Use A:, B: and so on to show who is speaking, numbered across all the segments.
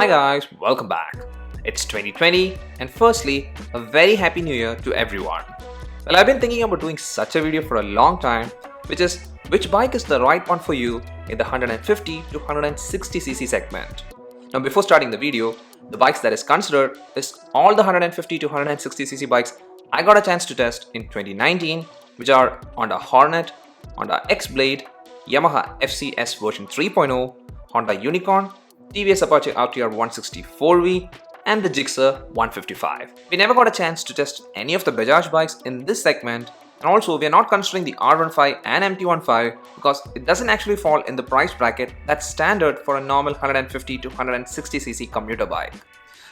A: Hi guys, welcome back. It's 2020 and firstly, a very happy new year to everyone. Well, I've been thinking about doing such a video for a long time, which is which bike is the right one for you in the 150 to 160cc segment. Now before starting the video, the bikes that is considered is all the 150 to 160cc bikes I got a chance to test in 2019, which are Honda Hornet, Honda X-Blade, Yamaha FZ-S version 3.0, Honda Unicorn, TVS Apache RTR 164V, and the Gixxer 155. We never got a chance to test any of the Bajaj bikes in this segment, and also we are not considering the R15 and MT15 because it doesn't actually fall in the price bracket that's standard for a normal 150 to 160cc commuter bike.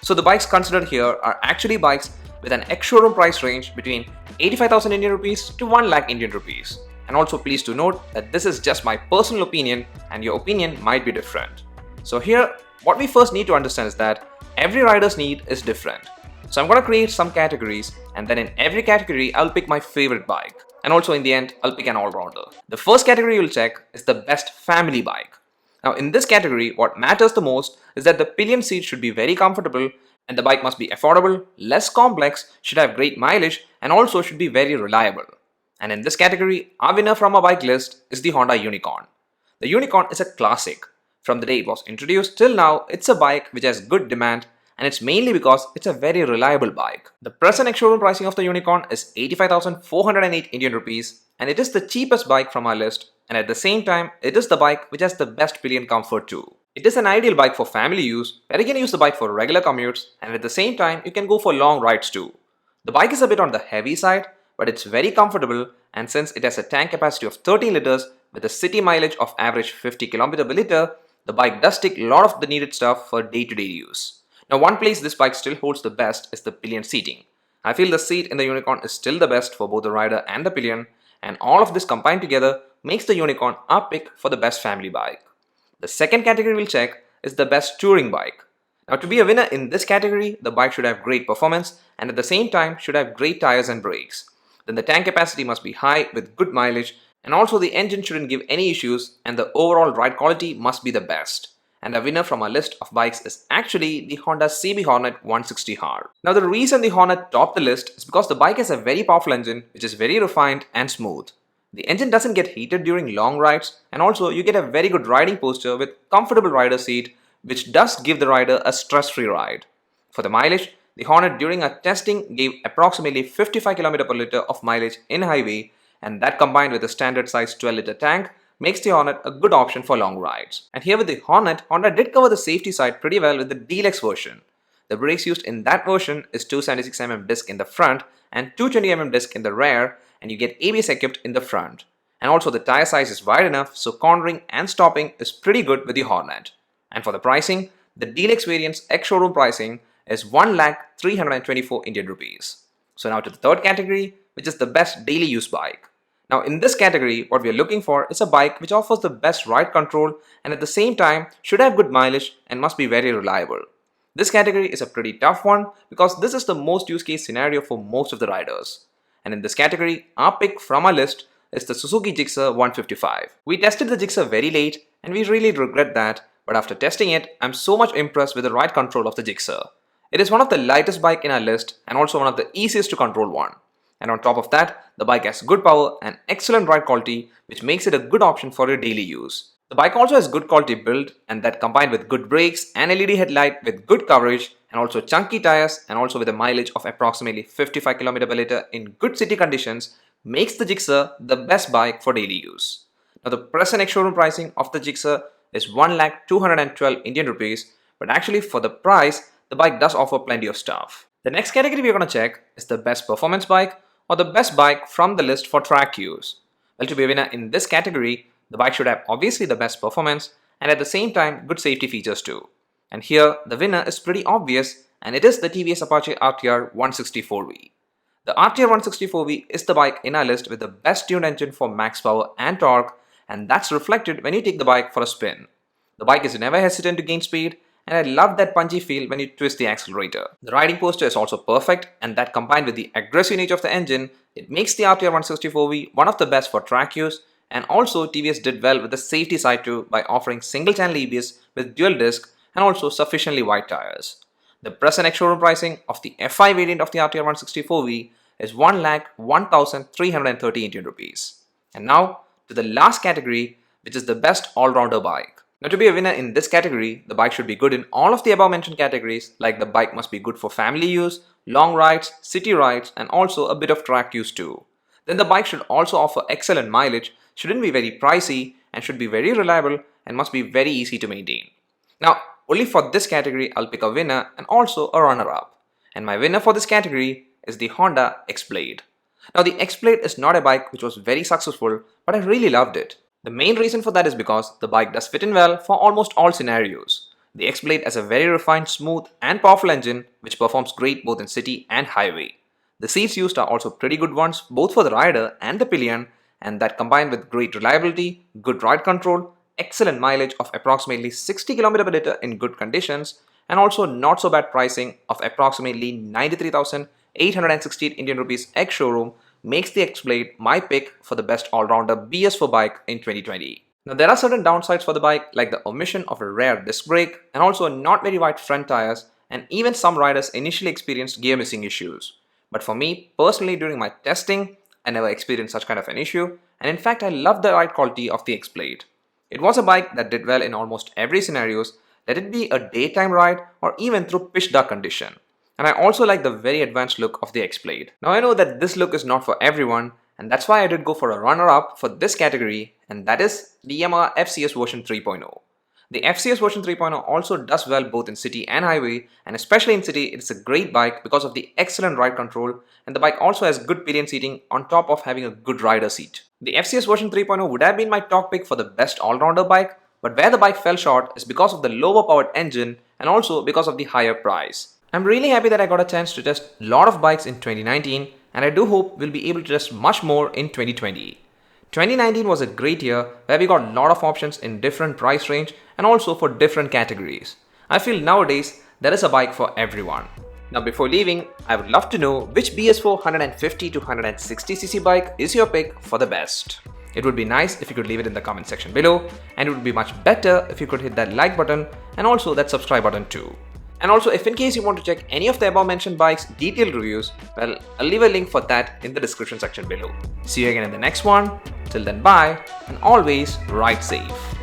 A: So the bikes considered here are actually bikes with an ex-showroom price range between 85,000 Indian rupees to 1 lakh Indian rupees. And also please do note that this is just my personal opinion and your opinion might be different. So here, what we first need to understand is that every rider's need is different. So I'm going to create some categories and then in every category, I'll pick my favorite bike. And also in the end, I'll pick an all-rounder. The first category you'll check is the best family bike. Now in this category, what matters the most is that the pillion seat should be very comfortable and the bike must be affordable, less complex, should have great mileage and also should be very reliable. And in this category, our winner from our bike list is the Honda Unicorn. The Unicorn is a classic. From the day it was introduced till now, it's a bike which has good demand and it's mainly because it's a very reliable bike. The present ex-showroom pricing of the Unicorn is 85,408 Indian rupees and it is the cheapest bike from our list, and at the same time, it is the bike which has the best pillion comfort too. It is an ideal bike for family use where you can use the bike for regular commutes and at the same time you can go for long rides too. The bike is a bit on the heavy side, but it's very comfortable, and since it has a tank capacity of 13 liters with a city mileage of average 50 km per liter, the bike does take a lot of the needed stuff for day-to-day use. Now one place this bike still holds the best is the pillion seating. I feel the seat in the Unicorn is still the best for both the rider and the pillion, and all of this combined together makes the Unicorn our pick for the best family bike. The second category we'll check is the best touring bike. Now to be a winner in this category, the bike should have great performance and at the same time should have great tires and brakes. Then the tank capacity must be high with good mileage, and also the engine shouldn't give any issues and the overall ride quality must be the best. And the winner from our list of bikes is actually the Honda CB Hornet 160R. Now the reason the Hornet topped the list is because the bike has a very powerful engine which is very refined and smooth. The engine doesn't get heated during long rides and also you get a very good riding posture with comfortable rider seat which does give the rider a stress-free ride. For the mileage, the Hornet during our testing gave approximately 55 km per liter of mileage in highway, and that combined with a standard size 12-liter tank makes the Hornet a good option for long rides. And here with the Hornet, Honda did cover the safety side pretty well with the Deluxe version. The brakes used in that version is 276mm disc in the front and 220mm disc in the rear, and you get ABS equipped in the front. And also the tire size is wide enough so cornering and stopping is pretty good with the Hornet. And for the pricing, the Deluxe variant's ex-showroom pricing is 1,324 Indian rupees. So now to the third category, which is the best daily use bike. Now in this category, what we are looking for is a bike which offers the best ride control and at the same time should have good mileage and must be very reliable. This category is a pretty tough one because this is the most use case scenario for most of the riders. And in this category, our pick from our list is the Suzuki Gixxer 155. We tested the Gixxer very late and we really regret that, but after testing it, I'm so much impressed with the ride control of the Gixxer. It is one of the lightest bike in our list and also one of the easiest to control one. And on top of that, the bike has good power and excellent ride quality which makes it a good option for your daily use. The bike also has good quality build and that combined with good brakes and LED headlight with good coverage and also chunky tires and also with a mileage of approximately 55 km per liter in good city conditions makes the Gixxer the best bike for daily use. Now the present ex-showroom pricing of the Gixxer is 1,212 Indian rupees, but actually for the price, the bike does offer plenty of stuff. The next category we're going to check is the best performance bike or the best bike from the list for track use. Well, to be a winner in this category, the bike should have obviously the best performance and at the same time good safety features too. And here the winner is pretty obvious and it is the TVS Apache RTR 164V. The RTR 164V is the bike in our list with the best tuned engine for max power and torque, and that's reflected when you take the bike for a spin. The bike is never hesitant to gain speed and I love that punchy feel when you twist the accelerator. The riding posture is also perfect and that combined with the aggressive nature of the engine, it makes the RTR 164V one of the best for track use, and also TVS did well with the safety side too by offering single channel ABS with dual disc and also sufficiently wide tires. The present ex-showroom pricing of the F5 variant of the RTR 164V is 1,01,330 Indian rupees. And now to the last category, which is the best all-rounder bike. Now, to be a winner in this category, the bike should be good in all of the above mentioned categories, like the bike must be good for family use, long rides, city rides, and also a bit of track use too. Then the bike should also offer excellent mileage, shouldn't be very pricey, and should be very reliable and must be very easy to maintain. Now, only for this category, I'll pick a winner and also a runner-up. And my winner for this category is the Honda X-Blade. Now, the X-Blade is not a bike which was very successful, but I really loved it. The main reason for that is because the bike does fit in well for almost all scenarios. The X-Blade has a very refined, smooth and powerful engine which performs great both in city and highway. The seats used are also pretty good ones both for the rider and the pillion, and that combined with great reliability, good ride control, excellent mileage of approximately 60 km per liter in good conditions, and also not so bad pricing of approximately 93,868 Indian rupees ex-showroom makes the X-Blade my pick for the best all-rounder BS-4 bike in 2020. Now, there are certain downsides for the bike like the omission of a rear disc brake and also not very wide front tires, and even some riders initially experienced gear missing issues. But for me personally, during my testing, I never experienced such kind of an issue, and in fact I loved the ride quality of the X-Blade. It was a bike that did well in almost every scenarios, let it be a daytime ride or even through pitch dark condition. And I also like the very advanced look of the X-Blade. Now, I know that this look is not for everyone, and that's why I did go for a runner-up for this category, and that is the Yamaha FZ-S version 3.0. The FZ-S version 3.0 also does well both in city and highway, and especially in city it's a great bike because of the excellent ride control, and the bike also has good pillion seating on top of having a good rider seat. The FZ-S version 3.0 would have been my top pick for the best all-rounder bike, but where the bike fell short is because of the lower powered engine and also because of the higher price. I'm really happy that I got a chance to test a lot of bikes in 2019, and I do hope we'll be able to test much more in 2020. 2019 was a great year where we got a lot of options in different price range and also for different categories. I feel nowadays there is a bike for everyone. Now, before leaving, I would love to know which BS-4 150 to 160cc bike is your pick for the best. It would be nice if you could leave it in the comment section below, and it would be much better if you could hit that like button and also that subscribe button too. And also, if in case you want to check any of the above mentioned bikes detailed reviews, well, I'll leave a link for that in the description section below. See you again in the next one. Till then, bye, and always ride safe.